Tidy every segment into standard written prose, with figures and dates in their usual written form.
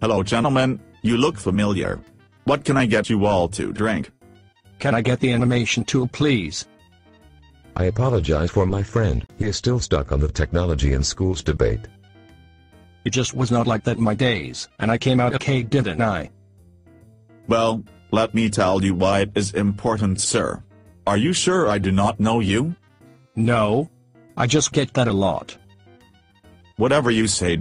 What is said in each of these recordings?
Hello gentlemen, you look familiar. What can I get you all to drink? Can I get the animation tool please? I apologize for my friend, he is still stuck on the technology in schools debate. It just was not like that in my days, and I came out okay, didn't I? Well, let me tell you why it is important, sir. Are you sure I do not know you? No. I just get that a lot. Whatever you say.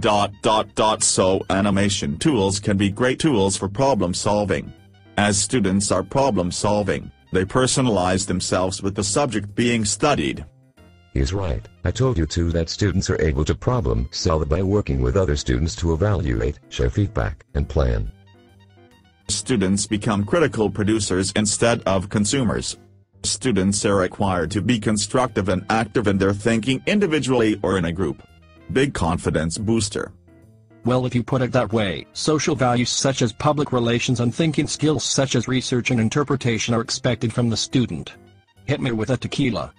So animation tools can be great tools for problem solving. As students are problem solving, they personalize themselves with the subject being studied. He's right. I told you too that students are able to problem solve by working with other students to evaluate, share feedback, and plan. Students become critical producers instead of consumers. Students are required to be constructive and active in their thinking individually or in a group. Big confidence booster. Well, if you put it that way, social values such as public relations and thinking skills such as research and interpretation are expected from the student. Hit me with a tequila.